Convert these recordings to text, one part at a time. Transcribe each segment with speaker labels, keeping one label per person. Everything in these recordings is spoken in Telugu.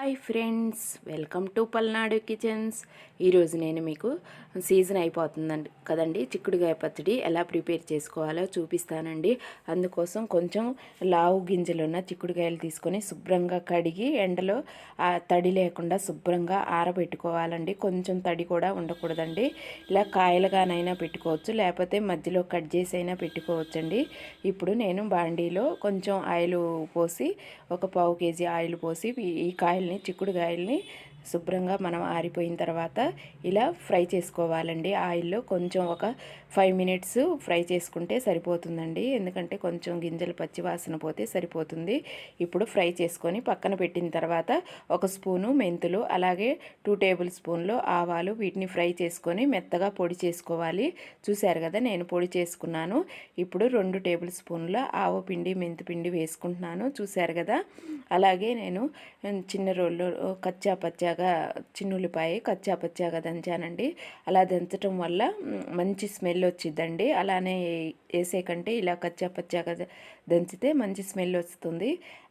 Speaker 1: Hi friends, welcome to Palnadu kitchens. ఈరోజు నేను మీకు సీజన్ అయిపోతుందండి కదండి, చిక్కుడుగాయ పచ్చడి ఎలా ప్రిపేర్ చేసుకోవాలో చూపిస్తానండి. అందుకోసం కొంచెం లావు గింజలున్న చిక్కుడుగాయలు తీసుకొని శుభ్రంగా కడిగి ఎండలో తడి లేకుండా శుభ్రంగా ఆరబెట్టుకోవాలండి. కొంచెం తడి కూడా ఉండకూడదండి. ఇలా కాయలుగానైనా పెట్టుకోవచ్చు, లేకపోతే మధ్యలో కట్ చేసి అయినా పెట్టుకోవచ్చండి. ఇప్పుడు నేను బాండీలో కొంచెం ఆయిల్ పోసి, ఒక పావు కేజీ ఆయిల్ పోసి ఈ కాయల్ని, చిక్కుడుకాయల్ని శుభ్రంగా మనం ఆరిపోయిన తర్వాత ఇలా ఫ్రై చేసుకోవాలండి. ఆయిల్లో కొంచెం ఒక 5 మినిట్స్ ఫ్రై చేసుకుంటే సరిపోతుందండి, ఎందుకంటే కొంచెం గింజలు పచ్చి వాసన పోతే సరిపోతుంది. ఇప్పుడు ఫ్రై చేసుకొని పక్కన పెట్టిన తర్వాత ఒక స్పూను మెంతులు, అలాగే 2 టేబుల్ స్పూన్లు ఆవాలు, వీటిని ఫ్రై చేసుకొని మెత్తగా పొడి చేసుకోవాలి. చూశారు కదా, నేను పొడి చేసుకున్నాను. ఇప్పుడు 2 టేబుల్ స్పూన్ల ఆవు పిండి, మెంతి పిండి వేసుకుంటున్నాను. చూశారు కదా, అలాగే నేను చిన్న రోల్లో కచ్చా పచ్చాగా చిన్నుల్లిపాయ కచ్చా పచ్చాగా దంచానండి. అలా దంచటం వల్ల మంచి స్మెల్ వచ్చిద్దండి. అలానే వేసే కంటే ఇలా కచ్చా పచ్చాగా దంచితే మంచి స్మెల్ వస్తుంది.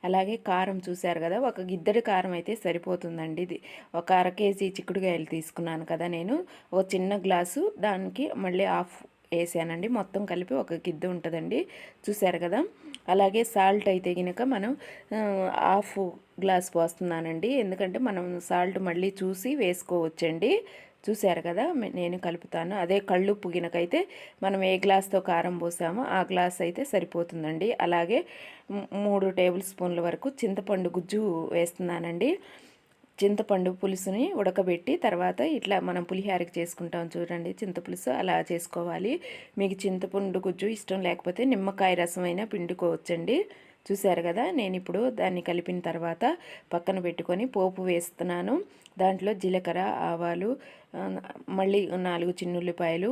Speaker 1: అలాగే కారం చూశారు కదా, ఒక గిద్దడి కారం అయితే సరిపోతుందండి. ఇది ఒక 1/2 కేజీ చిక్కుడుకాయలు తీసుకున్నాను కదా నేను, ఒక చిన్న గ్లాసు దానికి మళ్ళీ హాఫ్ వేసానండి. మొత్తం కలిపి ఒక గిద్ద ఉంటుందండి. చూశారు కదా, అలాగే సాల్ట్ అయితే కనుక మనం హాఫ్ గ్లాస్ పోస్తున్నానండి, ఎందుకంటే మనం సాల్ట్ మళ్ళీ చూసి వేసుకోవచ్చండి. చూశారు కదా, నేను కలుపుతాను. అదే కళ్ళుప్పు గినకైతే మనం ఏ గ్లాస్తో కారం పోసామో ఆ గ్లాస్ అయితే సరిపోతుందండి. అలాగే 3 టేబుల్ స్పూన్ల వరకు చింతపండు గుజ్జు వేస్తున్నానండి. చింతపండు పులుసుని ఉడకబెట్టి తర్వాత ఇట్లా మనం పులిహారకి చేసుకుంటాం చూడండి, చింతపులుసు అలా చేసుకోవాలి. మీకు చింతపండు గుజ్జు ఇష్టం లేకపోతే నిమ్మకాయ రసం అయినా పిండుకోవచ్చండి. చూశారు కదా, నేను ఇప్పుడు దాన్ని కలిపిన తర్వాత పక్కన పెట్టుకొని పోపు వేస్తున్నాను. దాంట్లో జీలకర్ర, ఆవాలు, మళ్ళీ 4 చిన్నుల్లిపాయలు,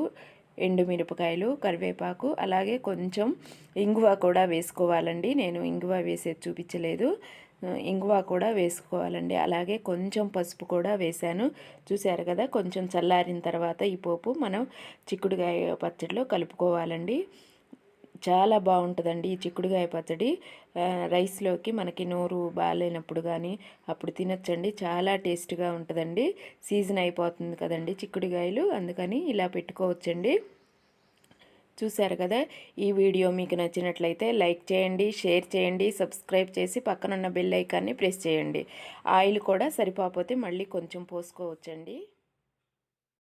Speaker 1: ఎండుమిరపకాయలు, కరివేపాకు, అలాగే కొంచెం ఇంగువ కూడా వేసుకోవాలండి. నేను ఇంగువ వేసేది చూపించలేదు, ఇంగువ కూడా వేసుకోవాలండి. అలాగే కొంచెం పసుపు కూడా వేశాను. చూశారు కదా, కొంచెం చల్లారిన తర్వాత ఈ పోపు మనం చిక్కుడుకాయ పచ్చడిలో కలుపుకోవాలండి. చాలా బాగుంటుందండి ఈ చిక్కుడుకాయ పచ్చడి. రైస్లోకి మనకి నోరు బాగాలేనప్పుడు కానీ అప్పుడు తినొచ్చండి, చాలా టేస్ట్గా ఉంటుందండి. సీజన్ అయిపోతుంది కదండి చిక్కుడుకాయలు, అందుకని ఇలా పెట్టుకోవచ్చండి. చూశారు కదా, ఈ వీడియో మీకు నచ్చినట్లయితే లైక్ చేయండి, షేర్ చేయండి, సబ్స్క్రైబ్ చేసి పక్కనున్న బెల్ ఐకాన్ని ప్రెస్ చేయండి. ఆయిల్ కూడా సరిపోతే మళ్ళీ కొంచెం పోసుకోవచ్చండి.